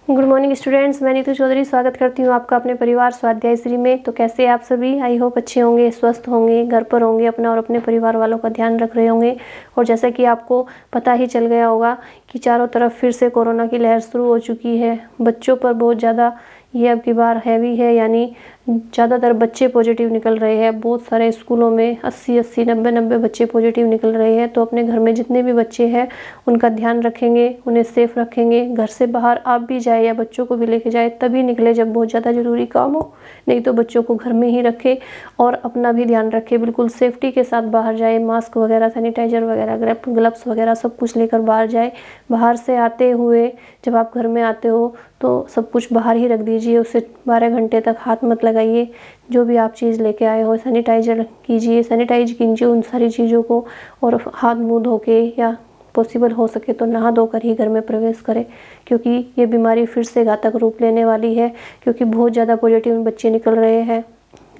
Good morning students, मैं नीतू चौधरी स्वागत करती हूँ आपका अपने परिवार स्वाध्याय श्री में। तो कैसे आप सभी? आई होप अच्छे होंगे, स्वस्थ होंगे, घर पर होंगे, अपना और अपने परिवार वालों का ध्यान रख रहे होंगे। और जैसा कि आपको पता ही चल गया होगा कि चारों तरफ फिर से कोरोना की लहर शुरू हो चुकी है। बच्चों पर बहुत ज़्यादा ये अब की बार हैवी है, यानी ज़्यादातर बच्चे पॉजिटिव निकल रहे हैं। बहुत सारे स्कूलों में 80-80, 90-90 बच्चे पॉजिटिव निकल रहे हैं। तो अपने घर में जितने भी बच्चे हैं उनका ध्यान रखेंगे, उन्हें सेफ रखेंगे। घर से बाहर आप भी जाए या बच्चों को भी लेके जाए तभी निकले जब बहुत ज़्यादा ज़रूरी काम हो, नहीं तो बच्चों को घर में ही रखें और अपना भी ध्यान रखें। बिल्कुल सेफ्टी के साथ बाहर जाए, मास्क वगैरह, सैनिटाइजर वगैरह, ग्लव्स वगैरह सब कुछ लेकर बाहर जाए। बाहर से आते हुए जब आप घर में आते हो तो सब कुछ बाहर ही रख दीजिए, उससे 12 घंटे तक हाथ मत लगाइए। जो भी आप चीज़ लेके आए हो सैनिटाइज कीजिए उन सारी चीज़ों को, और हाथ मुंह धो के या पॉसिबल हो सके तो नहा धोकर ही घर में प्रवेश करें, क्योंकि ये बीमारी फिर से घातक रूप लेने वाली है। क्योंकि बहुत ज़्यादा पॉजिटिव बच्चे निकल रहे हैं।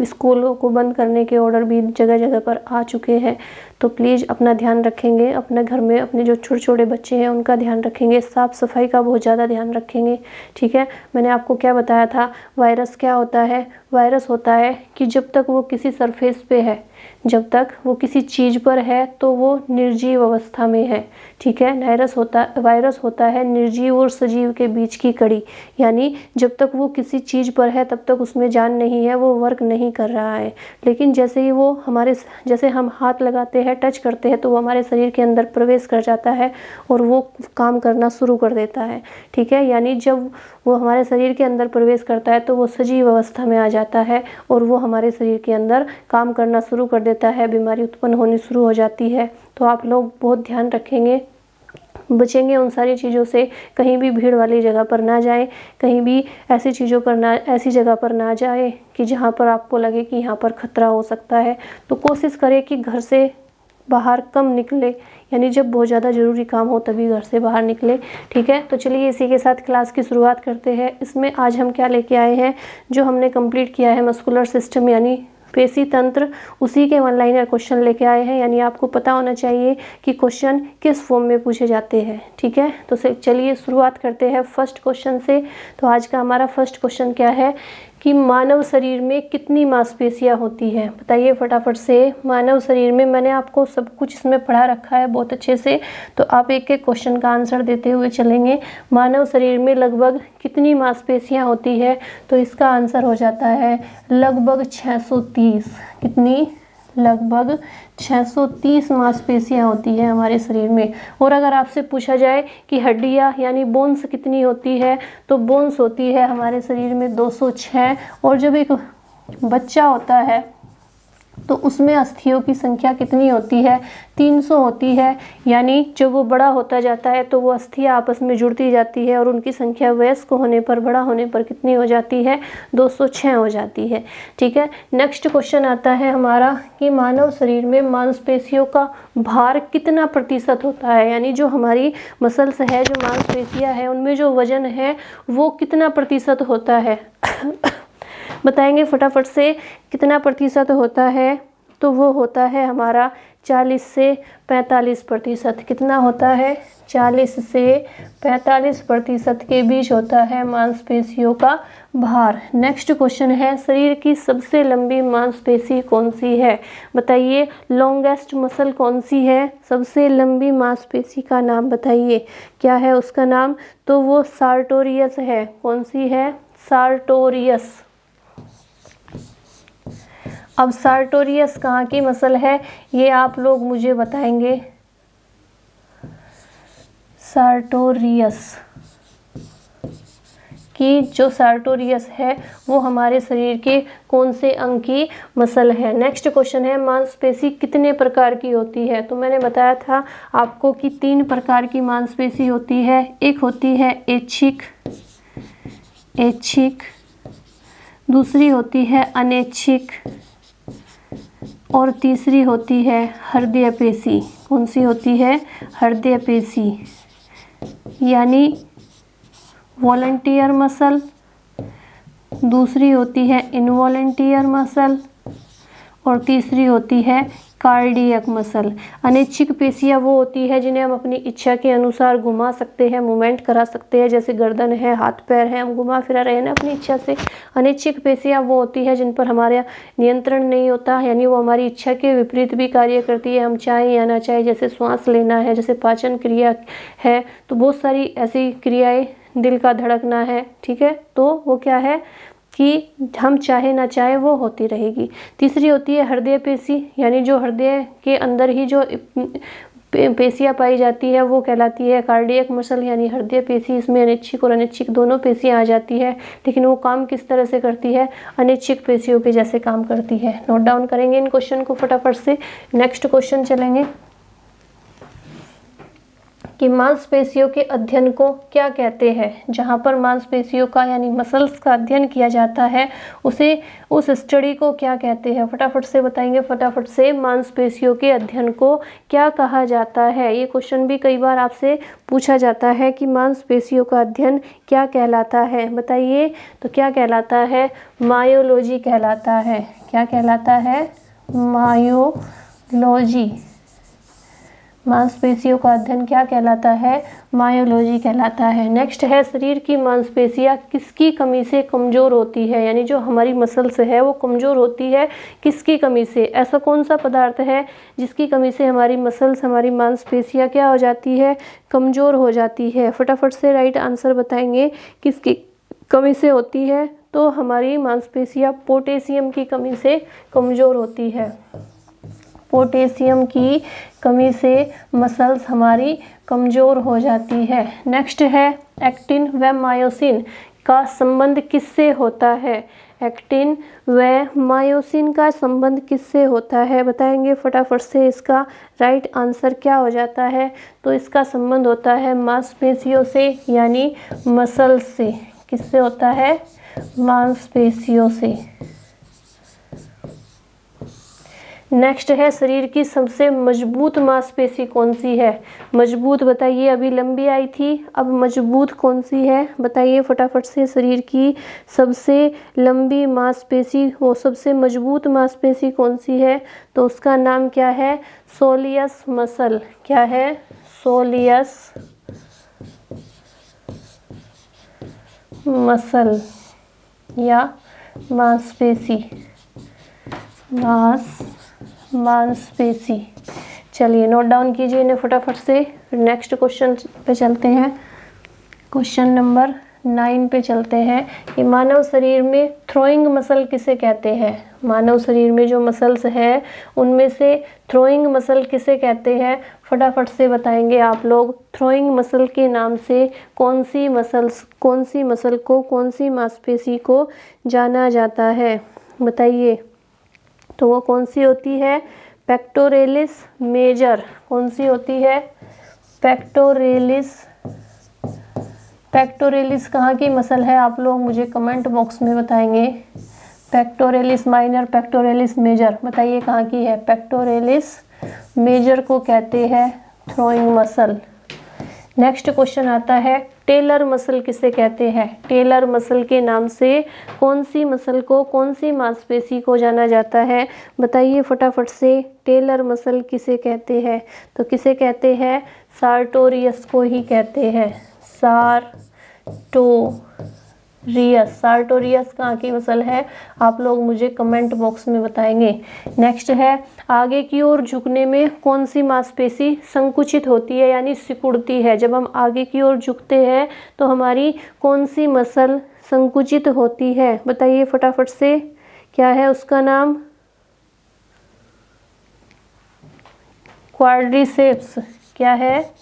स्कूलों को बंद करने के ऑर्डर भी जगह जगह पर आ चुके हैं। तो प्लीज़ अपना ध्यान रखेंगे, अपने घर में अपने जो छोटे छोटे बच्चे हैं उनका ध्यान रखेंगे, साफ़ सफाई का बहुत ज़्यादा ध्यान रखेंगे। ठीक है, मैंने आपको क्या बताया था, वायरस क्या होता है? वायरस होता है कि जब तक वो किसी सरफेस पे है, जब तक वो किसी चीज़ पर है तो वो निर्जीव अवस्था में है। ठीक है, वायरस होता है निर्जीव और सजीव के बीच की कड़ी, यानी जब तक वो किसी चीज़ पर है तब तक उसमें जान नहीं है, वो वर्क नहीं कर रहा है। लेकिन जैसे ही वो जैसे हम हाथ लगाते हैं, टच करते हैं, तो वो हमारे शरीर के अंदर प्रवेश कर जाता है और वो काम करना शुरू कर देता है। ठीक है, यानी जब वो हमारे शरीर के अंदर प्रवेश करता है तो वो सजीव अवस्था में आ जाता है और वो हमारे शरीर के अंदर काम करना शुरू कर देता है, बीमारी उत्पन्न होनी शुरू हो जाती है। तो आप लोग बहुत ध्यान रखेंगे, बचेंगे उन सारी चीज़ों से। कहीं भी भीड़ वाली जगह पर ना जाएं, कहीं भी ऐसी जगह पर ना जाएं कि जहां पर आपको लगे कि यहाँ पर खतरा हो सकता है। तो कोशिश करें कि घर से बाहर कम निकले, यानी जब बहुत ज़्यादा ज़रूरी काम हो तभी घर से बाहर निकले। ठीक है, तो चलिए इसी के साथ क्लास की शुरुआत करते हैं। इसमें आज हम क्या लेके आए हैं, जो हमने कंप्लीट किया है मस्कुलर सिस्टम यानी पेशी तंत्र, उसी के 1 लाइनर क्वेश्चन लेके आए हैं। यानी आपको पता होना चाहिए कि क्वेश्चन किस फॉर्म में पूछे जाते हैं। ठीक है, तो चलिए शुरुआत करते हैं फर्स्ट क्वेश्चन से। तो आज का हमारा फर्स्ट क्वेश्चन क्या है कि मानव शरीर में कितनी मांसपेशियां होती हैं? बताइए फटाफट से। मानव शरीर में, मैंने आपको सब कुछ इसमें पढ़ा रखा है बहुत अच्छे से, तो आप एक एक क्वेश्चन का आंसर देते हुए चलेंगे। मानव शरीर में लगभग कितनी मांसपेशियां होती है? तो इसका आंसर हो जाता है लगभग 630। कितनी? लगभग 630 मांसपेशियां होती है हमारे शरीर में। और अगर आपसे पूछा जाए कि हड्डियां यानी बोन्स कितनी होती है, तो बोन्स होती है हमारे शरीर में 206। और जब एक बच्चा होता है तो उसमें अस्थियों की संख्या कितनी होती है? 300 होती है। यानी जब वो बड़ा होता जाता है तो वो अस्थियां आपस में जुड़ती जाती है और उनकी संख्या वयस्क होने पर, बड़ा होने पर कितनी हो जाती है? 206 हो जाती है। ठीक है, नेक्स्ट क्वेश्चन आता है हमारा कि मानव शरीर में मांसपेशियों का भार कितना प्रतिशत होता है? यानी जो हमारी मसल्स है, जो मांसपेशियां है, उनमें जो वजन है वो कितना प्रतिशत होता है? बताएंगे फटाफट से कितना प्रतिशत होता है? तो वो होता है हमारा 40 से 45%। कितना होता है? 40 से 45% के बीच होता है मांसपेशियों का भार। नेक्स्ट क्वेश्चन है, शरीर की सबसे लंबी मांसपेशी कौन सी है? बताइए, लॉन्गेस्ट मसल कौन सी है? सबसे लंबी मांसपेशी का नाम बताइए, क्या है उसका नाम? तो वो सार्टोरियस है। कौन सी है? सार्टोरियस। अब सार्टोरियस कहाँ की मसल है, ये आप लोग मुझे बताएंगे। सार्टोरियस की जो सार्टोरियस है वो हमारे शरीर के कौन से अंग की मसल है? नेक्स्ट क्वेश्चन है, मांसपेशी कितने प्रकार की होती है? तो मैंने बताया था आपको कि 3 प्रकार की मांसपेशी होती है। एक होती है ऐच्छिक, दूसरी होती है अनैच्छिक और तीसरी होती है हृदय पेशी। कौन सी होती है? हृदय पेशी, यानी वॉलंटियर मसल। दूसरी होती है इनवॉलंटियर मसल और तीसरी होती है कार्डियक मसल। अनैच्छिक पेशियाँ वो होती है जिन्हें हम अपनी इच्छा के अनुसार घुमा सकते हैं, मूवमेंट करा सकते हैं, जैसे गर्दन है, हाथ पैर है, हम घुमा फिरा रहे हैं ना अपनी इच्छा से। अनैच्छिक पेशियाँ वो होती है जिन पर हमारा नियंत्रण नहीं होता, यानी वो हमारी इच्छा के विपरीत भी कार्य करती है, हम चाहें या ना चाहें, जैसे श्वास लेना है, जैसे पाचन क्रिया है, तो बहुत सारी ऐसी क्रियाएं, दिल का धड़कना है, ठीक है, तो वो क्या है कि हम चाहे ना चाहे वो होती रहेगी। तीसरी होती है हृदय पेशी, यानी जो हृदय के अंदर ही जो पेशियाँ पाई जाती है वो कहलाती है कार्डियक मसल, यानी हृदय पेशी। इसमें अनैच्छिक और अनैच्छिक दोनों पेशियाँ आ जाती है, लेकिन वो काम किस तरह से करती है, अनैच्छिक पेशियों के जैसे काम करती है। नोट डाउन करेंगे इन क्वेश्चन को फटाफट से। नेक्स्ट क्वेश्चन चलेंगे कि मांसपेशियों के अध्ययन को क्या कहते हैं। जहाँ पर मांसपेशियों का यानी मसल्स का अध्ययन किया जाता है उसे, उस स्टडी को क्या कहते हैं, फटाफट से बताएंगे फटाफट से। मांसपेशियों के अध्ययन को क्या कहा जाता है, ये क्वेश्चन भी कई बार आपसे पूछा जाता है कि मांसपेशियों का अध्ययन क्या कहलाता है, बताइए। तो क्या कहलाता है, मायोलॉजी कहलाता है। क्या कहलाता है, मायोलॉजी। मांसपेशियों का अध्ययन क्या कहलाता है, मायोलॉजी कहलाता है। नेक्स्ट है शरीर की मांसपेशियाँ किसकी कमी से कमज़ोर होती है, यानी जो हमारी मसल्स है वो कमज़ोर होती है किसकी कमी से। ऐसा कौन सा पदार्थ है जिसकी कमी से हमारी मसल्स, हमारी मांसपेशियाँ क्या हो जाती है, कमज़ोर हो जाती है। फटाफट से राइट आंसर बताएंगे, किसकी कमी से होती है। तो हमारी मांसपेशियाँ पोटेशियम की कमी से कमज़ोर होती है। पोटेशियम की कमी से मसल्स हमारी कमज़ोर हो जाती है। नेक्स्ट है एक्टिन व मायोसिन का संबंध किससे होता है। एक्टिन व मायोसिन का संबंध किससे होता है, बताएंगे फटाफट से। इसका राइट आंसर क्या हो जाता है, तो इसका संबंध होता है मांसपेशियों से, यानी मसल्स से। किससे होता है, मांसपेशियों से। नेक्स्ट है शरीर की सबसे मजबूत मांसपेशी कौन सी है। मजबूत बताइए, अभी लंबी आई थी, अब मजबूत कौन सी है बताइए फटाफट से। शरीर की सबसे लंबी मांसपेशी, वो सबसे मजबूत मांसपेशी कौन सी है, तो उसका नाम क्या है, सोलियस मसल। क्या है, सोलियस मसल या मांसपेशी, मांसपेशी। चलिए नोट डाउन कीजिए इन्हें फटाफट से। फिर नेक्स्ट क्वेश्चन पे चलते हैं, क्वेश्चन नंबर 9 पे चलते हैं कि मानव शरीर में थ्रोइंग मसल किसे कहते हैं। मानव शरीर में जो मसल्स है उनमें से थ्रोइंग मसल किसे कहते हैं, फटाफट से बताएंगे आप लोग। थ्रोइंग मसल के नाम से कौन सी मसल को, कौन सी मांसपेशी को जाना जाता है, बताइए। तो वो कौन सी होती है, पेक्टोरेलिस मेजर। कौन सी होती है, पेक्टोरेलिस। पेक्टोरेलिस कहाँ की मसल है, आप लोग मुझे कमेंट बॉक्स में बताएंगे। पेक्टोरेलिस माइनर, पेक्टोरेलिस मेजर, बताइए कहाँ की है। पेक्टोरेलिस मेजर को कहते हैं थ्रोइंग मसल। नेक्स्ट क्वेश्चन आता है टेलर मसल किसे कहते हैं। टेलर मसल के नाम से कौन सी मसल को, कौन सी मांसपेशी को जाना जाता है, बताइए फटाफट से। टेलर मसल किसे कहते हैं, तो किसे कहते हैं, सार्टोरियस को ही कहते हैं। सार्टोरियस कहाँ की मसल है, आप लोग मुझे कमेंट बॉक्स में बताएंगे। नेक्स्ट है आगे की ओर झुकने में कौन सी मांसपेशी संकुचित होती है, यानी सिकुड़ती है। जब हम आगे की ओर झुकते हैं तो हमारी कौन सी मसल संकुचित होती है, बताइए फटाफट से। क्या है उसका नाम, क्वाड्रिसेप्स। क्या है,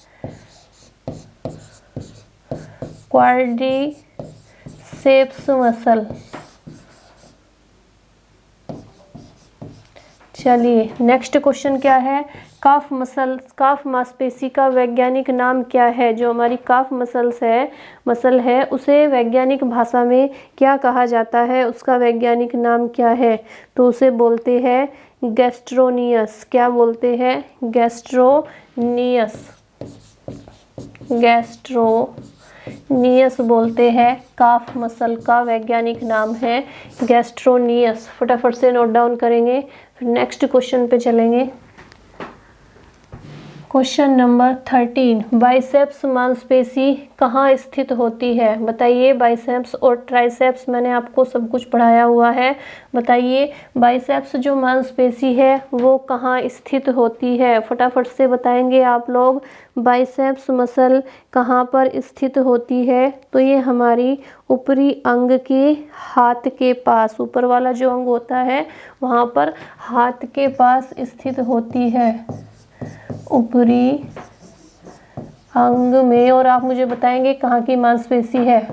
क्वाड्रिसेप्स मसल। चलिए नेक्स्ट क्वेश्चन क्या है, काफ मसल, काफ मांसपेशी का वैज्ञानिक नाम क्या है। जो हमारी काफ मसल है उसे वैज्ञानिक भाषा में क्या कहा जाता है, उसका वैज्ञानिक नाम क्या है, तो उसे बोलते हैं गैस्ट्रोनियस। क्या बोलते हैं, गैस्ट्रोनियस बोलते हैं। काफ मसल का वैज्ञानिक नाम है गैस्ट्रोनियस। फटाफट से नोट डाउन करेंगे, फिर नेक्स्ट क्वेश्चन पे चलेंगे। क्वेश्चन नंबर 13, बाइसेप्स मांसपेशी कहाँ स्थित होती है? बताइए। बाइसेप्स और ट्राइसेप्स मैंने आपको सब कुछ पढ़ाया हुआ है। बताइए बाइसेप्स जो मांसपेशी है वो कहाँ स्थित होती है? फटाफट से बताएंगे आप लोग। बाइसेप्स मसल कहाँ पर स्थित होती है? तो ये हमारी ऊपरी अंग के हाथ के पास, ऊपर वाला जो अंग होता है वहाँ पर हाथ के पास स्थित होती है, ऊपरी अंग में। और आप मुझे बताएंगे कहाँ की मांसपेशी है?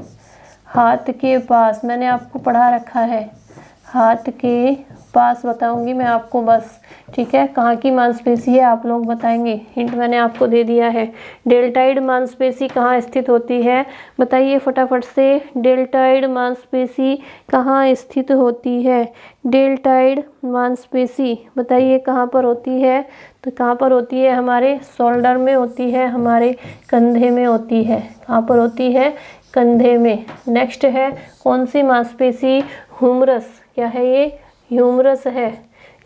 हाथ के पास, मैंने आपको पढ़ा रखा है, हाथ के पास बताऊंगी मैं आपको बस। ठीक है, कहाँ की मांसपेशी है आप लोग बताएंगे। हिंट मैंने आपको दे दिया है। डेल्टॉइड मांसपेशी कहाँ स्थित होती है? बताइए फटाफट से। डेल्टॉइड मांसपेशी कहाँ स्थित होती है? डेल्टॉइड मांसपेशी बताइए कहाँ पर होती है? तो कहाँ पर होती है? हमारे शोल्डर में होती है, हमारे कंधे में होती है। कहाँ पर होती है? कंधे में। नेक्स्ट है कौन सी मांसपेशी? ह्यूमरस। क्या है ये? ह्यूमरस है।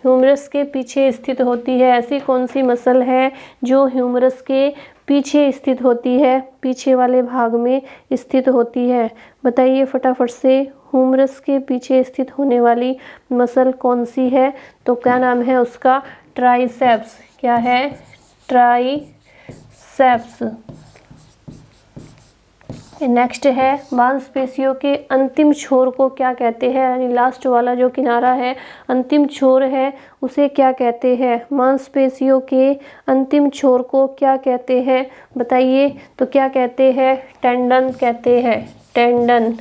ह्यूमरस के पीछे स्थित होती है। ऐसी कौन सी मसल है जो ह्यूमरस के पीछे स्थित होती है, पीछे वाले भाग में स्थित होती है? बताइए फटाफट से। ह्यूमरस के पीछे स्थित होने वाली मसल कौन सी है? तो क्या नाम है उसका? ट्राइसेप्स। क्या है? ट्राइसेप्स। नेक्स्ट है मांसपेशियों के अंतिम छोर को क्या कहते हैं? यानी लास्ट वाला जो किनारा है, अंतिम छोर है, उसे क्या कहते हैं? मांसपेशियों के अंतिम छोर को क्या कहते हैं? बताइए। तो क्या कहते हैं? टेंडन कहते हैं। टेंडन।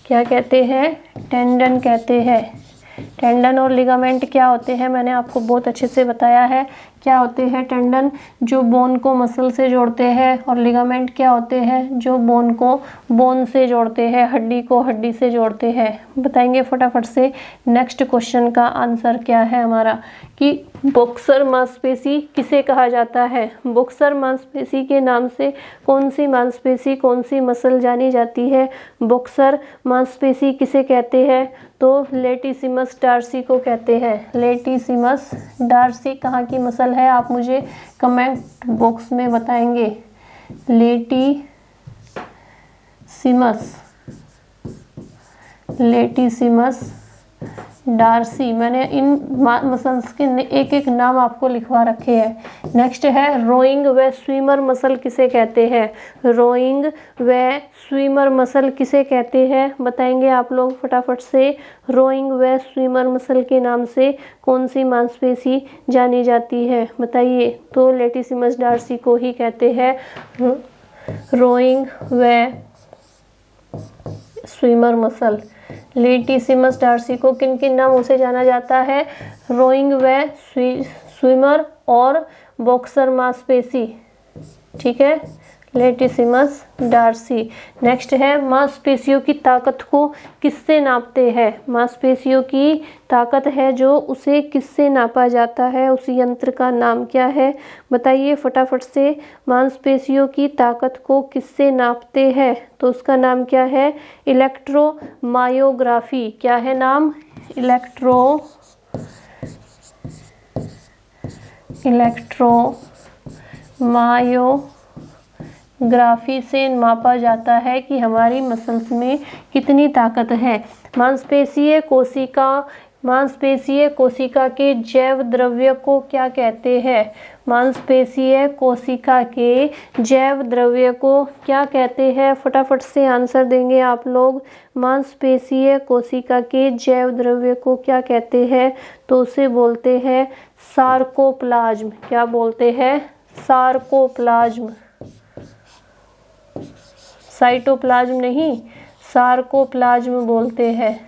क्या कहते हैं? टेंडन कहते हैं। टेंडन और लिगामेंट क्या होते हैं? मैंने आपको बहुत अच्छे से बताया है। क्या होते हैं? टेंडन जो बोन को मसल से जोड़ते हैं, और लिगामेंट क्या होते हैं? जो बोन को बोन से जोड़ते हैं, हड्डी को हड्डी से जोड़ते हैं। बताएंगे फटाफट से। नेक्स्ट क्वेश्चन का आंसर क्या है हमारा? कि बॉक्सर मांसपेशी किसे कहा जाता है? बॉक्सर मांसपेशी के नाम से कौन सी मांसपेशी, कौन सी मसल जानी जाती है? बॉक्सर मांसपेशी किसे कहते हैं? तो लेटिसिमस डार्सी को कहते हैं। लेटिसिमस डार्सी कहाँ की मसल है? आप मुझे कमेंट बॉक्स में बताएंगे। लेटिसिमस डार्सी। मैंने इन मसल्स के एक एक नाम आपको लिखवा रखे हैं। नेक्स्ट है रोइंग व स्विमर मसल किसे कहते हैं? रोइंग व स्विमर मसल किसे कहते हैं? बताएंगे आप लोग फटाफट से। रोइंग व स्विमर मसल के नाम से कौन सी मांसपेशी जानी जाती है? बताइए। तो लेटिसिमस डार्सी को ही कहते हैं रोइंग व स्विमर मसल। लेटिसिमस डार्सी को किन किन नामों से जाना जाता है? रोइंग व स्विमर और बॉक्सर मांसपेशी। ठीक है, लेटिसिमस डार्सी। नेक्स्ट है मांसपेशियों की ताकत को किससे नापते हैं? मांसपेशियों की ताकत है जो, उसे किससे नापा जाता है? उस यंत्र का नाम क्या है? बताइए फटाफट से। मांसपेशियों की ताकत को किससे नापते हैं? तो उसका नाम क्या है? इलेक्ट्रोमायोग्राफी। क्या है नाम? इलेक्ट्रोमायोग्राफी से मापा जाता है कि हमारी मसल्स में कितनी ताकत है। मांसपेशीय कोशिका के जैव द्रव्य को क्या कहते हैं? मांसपेशीय कोशिका के जैव द्रव्य को क्या कहते हैं? फटाफट से आंसर देंगे आप लोग। मांसपेशीय कोशिका के जैव द्रव्य को क्या कहते हैं? तो उसे बोलते हैं सार्कोप्लाज्म। क्या बोलते हैं? सार्कोप्लाज्म। साइटोप्लाज्म नहीं, सार्कोप्लाज्म बोलते हैं।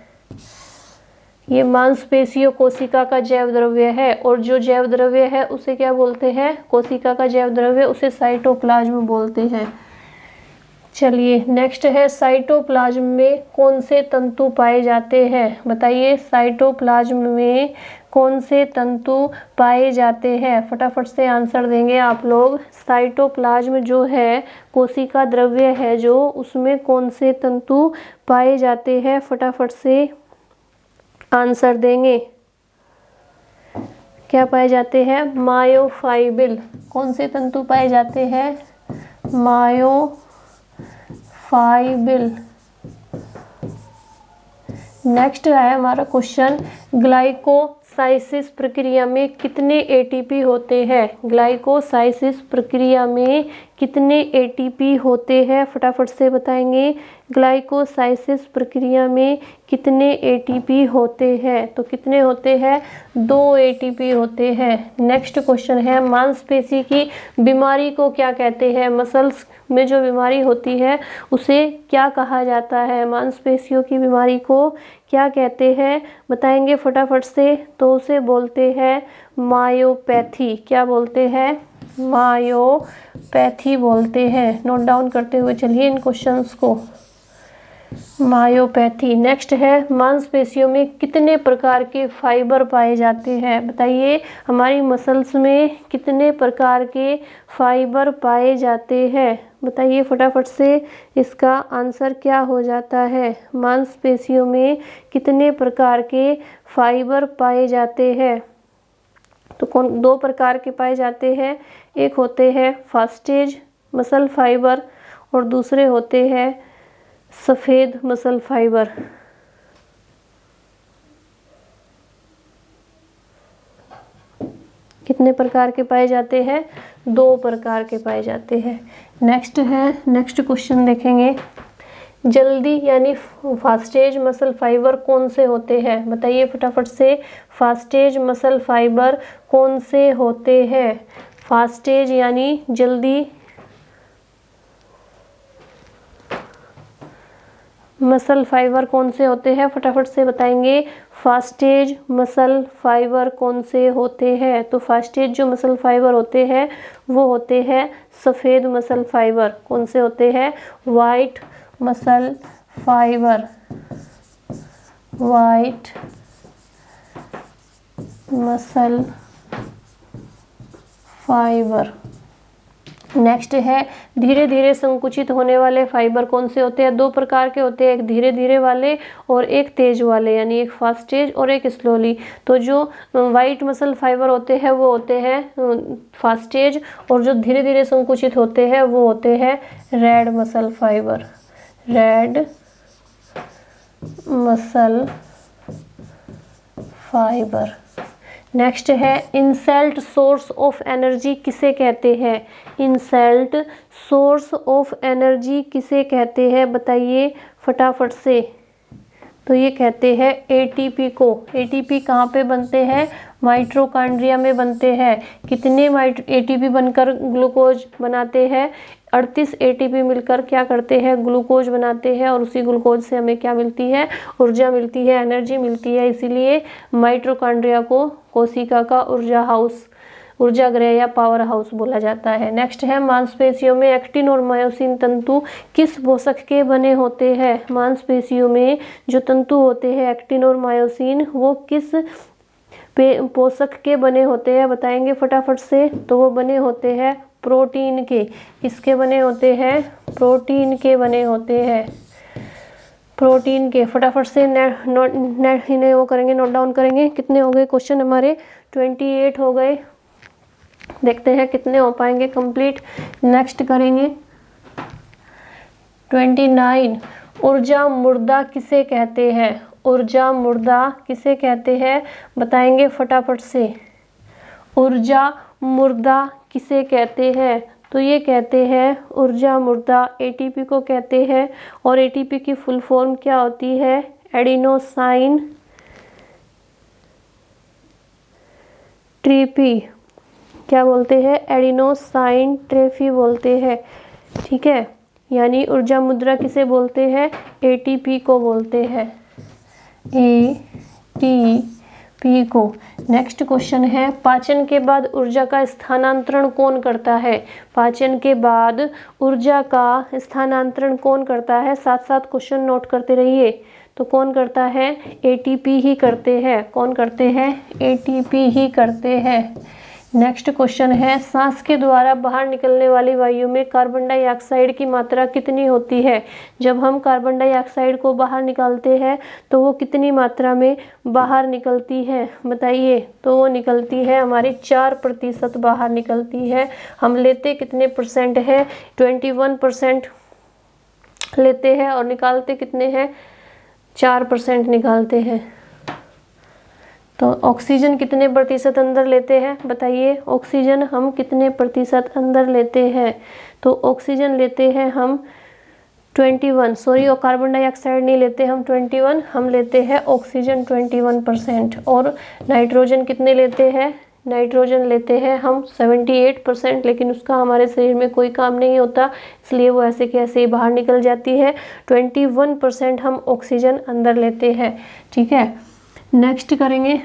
ये मांसपेशियों कोशिका का जैव द्रव्य है, और जो जैव द्रव्य है उसे क्या बोलते हैं? कोशिका का जैव द्रव्य, उसे साइटोप्लाज्म बोलते हैं। चलिए नेक्स्ट है साइटोप्लाज्म में कौन से तंतु पाए जाते हैं? बताइए। साइटोप्लाज्म में कौन से तंतु पाए जाते हैं? फटाफट से आंसर देंगे आप लोग। साइटोप्लाज्म जो है कोशिका द्रव्य है जो, उसमें कौन से तंतु पाए जाते हैं? फटाफट से आंसर देंगे। क्या पाए जाते हैं? मायोफाइबिल। कौन से तंतु पाए जाते हैं? मायोफाइबिल। नेक्स्ट है हमारा क्वेश्चन, ग्लाइकोसाइसिस प्रक्रिया में कितने एटीपी होते हैं? ग्लाइकोसाइसिस प्रक्रिया में कितने एटीपी होते हैं? फटाफट से बताएंगे। ग्लाइकोसाइसिस प्रक्रिया में कितने एटीपी होते हैं? तो कितने होते हैं? 2 एटीपी होते हैं। नेक्स्ट क्वेश्चन है, मांसपेशी की बीमारी को क्या कहते हैं? मसल्स में जो बीमारी होती है उसे क्या कहा जाता है? मांसपेशियों की बीमारी को क्या कहते हैं? बताएंगे फटाफट से। तो उसे बोलते हैं मायोपैथी। क्या बोलते हैं? मायोपैथी बोलते हैं। नोट डाउन करते हुए चलिए इन क्वेश्चंस को। मायोपैथी। नेक्स्ट है, मांसपेशियों में कितने प्रकार के फाइबर पाए जाते हैं? बताइए, हमारी मसल्स में कितने प्रकार के फाइबर पाए जाते हैं? बताइए फटाफट से। इसका आंसर क्या हो जाता है? मांसपेशियों में कितने प्रकार के फाइबर पाए जाते हैं? तो 2 प्रकार के पाए जाते हैं। एक होते हैं फास्टेज मसल फाइबर और दूसरे होते हैं सफ़ेद मसल फाइबर। कितने प्रकार के पाए जाते हैं? 2 प्रकार के पाए जाते हैं। नेक्स्ट क्वेश्चन देखेंगे, जल्दी यानी फास्टेज मसल फाइबर कौन से होते हैं? बताइए फटाफट से। फास्टेज मसल फाइबर कौन से होते हैं? फास्टेज यानी जल्दी मसल फाइबर कौन से होते हैं? फटाफट से बताएंगे। फास्टेज मसल फाइबर कौन से होते हैं? तो फास्टेज जो मसल फाइबर होते हैं वो होते हैं सफ़ेद मसल फाइबर। कौन से होते हैं? White muscle fibre. White muscle fibre. Next है, धीरे धीरे संकुचित होने वाले फाइबर कौन से होते हैं? 2 प्रकार के होते हैं, एक धीरे धीरे वाले और एक तेज वाले, यानी एक फास्टेज और एक स्लोली। तो जो वाइट मसल फाइबर होते हैं वो होते हैं फास्टेज, और जो धीरे धीरे संकुचित होते हैं वो होते हैं red muscle fibre. Red muscle fibre. Next है, इंसल्ट सोर्स ऑफ एनर्जी किसे कहते हैं? इंसल्ट सोर्स ऑफ एनर्जी किसे कहते हैं? बताइए फटाफट से। तो ये कहते हैं एटीपी को। एटीपी कहाँ पे बनते हैं? माइटोकॉन्ड्रिया में बनते हैं। कितने एटीपी बनकर ग्लूकोज बनाते हैं? 38 एटीपी मिलकर क्या करते हैं? ग्लूकोज बनाते हैं, और उसी ग्लूकोज से हमें क्या मिलती है? ऊर्जा मिलती है, एनर्जी मिलती है। इसीलिए माइटोकॉन्ड्रिया को कोशिका का ऊर्जा हाउस, ऊर्जा गृह या पावर हाउस बोला जाता है। नेक्स्ट है, मांसपेशियों में एक्टिन और मायोसिन तंतु किस पोषक के बने होते हैं? मांसपेशियों में जो तंतु होते हैं एक्टिन और मायोसिन, वो किस पोषक के बने होते हैं? बताएंगे फटाफट से। तो वो बने होते हैं प्रोटीन के। किसके बने होते हैं? प्रोटीन के बने होते हैं। प्रोटीन के। फटाफट से इन्हें वो करेंगे, नोट डाउन करेंगे। कितने हो गए क्वेश्चन हमारे? 28 हो गए। देखते हैं कितने हो पाएंगे कंप्लीट। नेक्स्ट करेंगे 29, ऊर्जा मुर्दा किसे कहते हैं? ऊर्जा मुर्दा किसे कहते हैं? बताएंगे फटाफट से। ऊर्जा मुर्दा किसे कहते हैं? तो ये कहते हैं ऊर्जा मुर्दा एटीपी को कहते हैं, और एटीपी की फुल फॉर्म क्या होती है? एडिनोसाइन ट्रिफी। क्या बोलते हैं? एडिनोसाइन ट्रिफी बोलते हैं। ठीक है, यानी ऊर्जा मुद्रा किसे बोलते हैं? एटीपी को बोलते हैं। एटीपी को। नेक्स्ट क्वेश्चन है, पाचन के बाद ऊर्जा का स्थानांतरण कौन करता है? पाचन के बाद ऊर्जा का स्थानांतरण कौन करता है? साथ साथ क्वेश्चन नोट करते रहिए। तो कौन करता है? एटीपी ही करते हैं। कौन करते हैं? एटीपी ही करते हैं। नेक्स्ट क्वेश्चन है, सांस के द्वारा बाहर निकलने वाली वायु में कार्बन डाइऑक्साइड की मात्रा कितनी होती है। जब हम कार्बन डाइऑक्साइड को बाहर निकालते हैं तो वो कितनी मात्रा में बाहर निकलती है, बताइए। तो वो निकलती है हमारी 4% बाहर निकलती है। हम लेते कितने परसेंट है, 21% लेते हैं और निकालते कितने हैं, 4% निकालते हैं। तो ऑक्सीजन कितने प्रतिशत अंदर लेते हैं, बताइए। ऑक्सीजन हम कितने प्रतिशत अंदर लेते हैं, तो ऑक्सीजन लेते हैं हम 21, सॉरी, और कार्बन डाइऑक्साइड नहीं लेते हम 21, हम लेते हैं ऑक्सीजन 21%। और नाइट्रोजन कितने लेते हैं, नाइट्रोजन लेते हैं हम 78%, लेकिन उसका हमारे शरीर में कोई काम नहीं होता, इसलिए वो ऐसे के ऐसे ही बाहर निकल जाती है। 21% हम ऑक्सीजन अंदर लेते हैं, ठीक है। नेक्स्ट करेंगे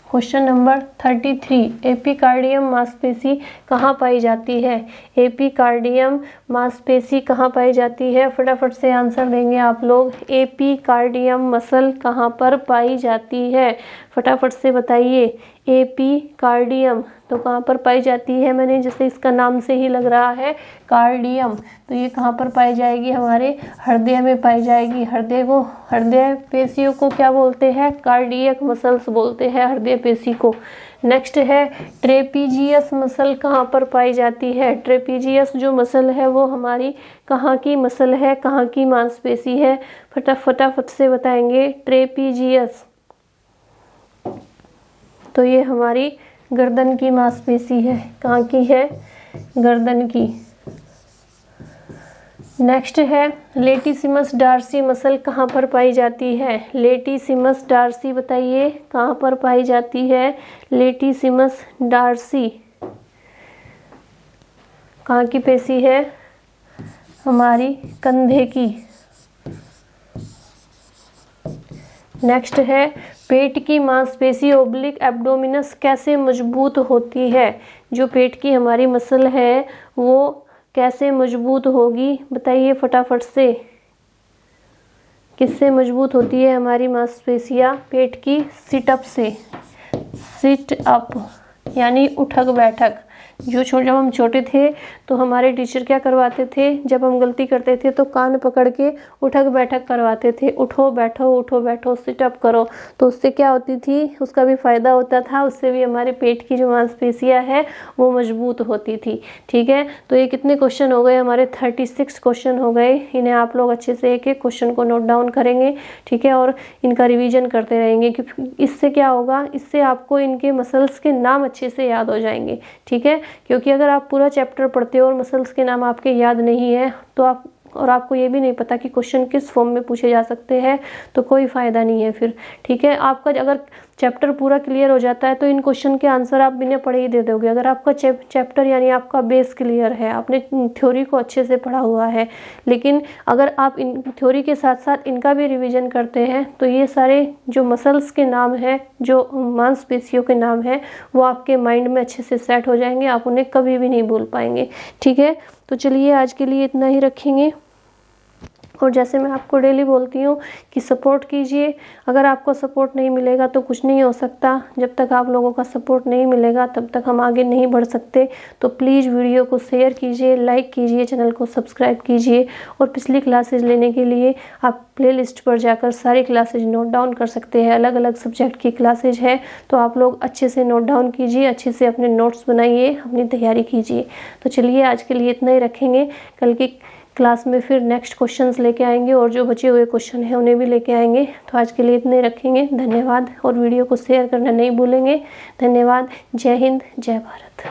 क्वेश्चन नंबर 33, एपिकार्डियम मांसपेशी कहाँ पाई जाती है। एपिकार्डियम मांसपेशी कहाँ पाई जाती है, फटाफट से आंसर देंगे आप लोग। एपिकार्डियम मसल कहाँ पर पाई जाती है, फटाफट से बताइए। एपिकार्डियम तो कहाँ पर पाई जाती है, मैंने जैसे इसका नाम से ही लग रहा है कार्डियम, तो ये कहाँ पर पाई जाएगी, हमारे हृदय में पाई जाएगी। हृदय पेशियों को क्या बोलते हैं, कार्डियक मसल्स बोलते हैं हृदय पेशी को। नेक्स्ट है ट्रेपीजियस मसल कहाँ पर पाई जाती है। ट्रेपीजियस जो मसल है वो हमारी कहाँ की मसल है, कहाँ की मांसपेशी है, फटाफट से बताएंगे। ट्रेपीजियस तो ये हमारी गर्दन की मांसपेशी है, कहाँ की है, गर्दन की। नेक्स्ट है लेटिसिमस डार्सी मसल कहाँ पर पाई जाती है। लेटिसिमस डार्सी बताइए कहाँ पर पाई जाती है। लेटिसिमस डार्सी कहाँ की पेशी है, हमारी कंधे की। नेक्स्ट है पेट की मांसपेशी ओब्लिक एब्डोमिनस कैसे मजबूत होती है। जो पेट की हमारी मसल है वो कैसे मजबूत होगी, बताइए फटाफट से। किससे मजबूत होती है हमारी मांसपेशियाँ पेट की, सिट अप से। सिट अप यानी उठक बैठक। जब हम छोटे थे तो हमारे टीचर क्या करवाते थे, जब हम गलती करते थे तो कान पकड़ के उठक बैठक करवाते थे, उठो बैठो सिट अप करो। तो उससे क्या होती थी, उसका भी फ़ायदा होता था, उससे भी हमारे पेट की जो मांसपेशियाँ है वो मजबूत होती थी, ठीक है। तो ये कितने क्वेश्चन हो गए हमारे, 36 क्वेश्चन हो गए। इन्हें आप लोग अच्छे से एक एक क्वेश्चन को नोट डाउन करेंगे, ठीक है, और इनका रिविजन करते रहेंगे, क्योंकि इससे क्या होगा, इससे आपको इनके मसल्स के नाम अच्छे से याद हो जाएंगे, ठीक है। क्योंकि अगर आप पूरा चैप्टर पढ़ते हो और मसल्स के नाम आपके याद नहीं है तो आपको ये भी नहीं पता कि क्वेश्चन किस फॉर्म में पूछे जा सकते हैं, तो कोई फ़ायदा नहीं है फिर, ठीक है। आपका अगर चैप्टर पूरा क्लियर हो जाता है तो इन क्वेश्चन के आंसर आप बिना पढ़े ही दे दोगे। अगर आपका चैप्टर यानी आपका बेस क्लियर है, आपने थ्योरी को अच्छे से पढ़ा हुआ है, लेकिन अगर आप इन थ्योरी के साथ साथ इनका भी रिवीजन करते हैं तो ये सारे जो मसल्स के नाम हैं, जो मांसपेशियों के नाम हैं, वो आपके माइंड में अच्छे से सेट हो जाएंगे, आप उन्हें कभी भी नहीं भूल पाएंगे, ठीक है। तो चलिए आज के लिए इतना ही रखेंगे। और जैसे मैं आपको डेली बोलती हूँ कि सपोर्ट कीजिए। अगर आपको सपोर्ट नहीं मिलेगा तो कुछ नहीं हो सकता। जब तक आप लोगों का सपोर्ट नहीं मिलेगा तब तक हम आगे नहीं बढ़ सकते। तो प्लीज़ वीडियो को शेयर कीजिए, लाइक कीजिए, चैनल को सब्सक्राइब कीजिए। और पिछली क्लासेज लेने के लिए आप प्लेलिस्ट पर जाकर सारी क्लासेज नोट डाउन कर सकते हैं। अलग अलग सब्जेक्ट की क्लासेज है, तो आप लोग अच्छे से नोट डाउन कीजिए, अच्छे से अपने नोट्स बनाइए, अपनी तैयारी कीजिए। तो चलिए आज के लिए इतना ही रखेंगे। कल की क्लास में फिर नेक्स्ट क्वेश्चंस लेके आएंगे और जो बचे हुए क्वेश्चन हैं उन्हें भी लेके आएंगे। तो आज के लिए इतने रखेंगे। धन्यवाद, और वीडियो को शेयर करना नहीं भूलेंगे। धन्यवाद। जय हिंद, जय भारत।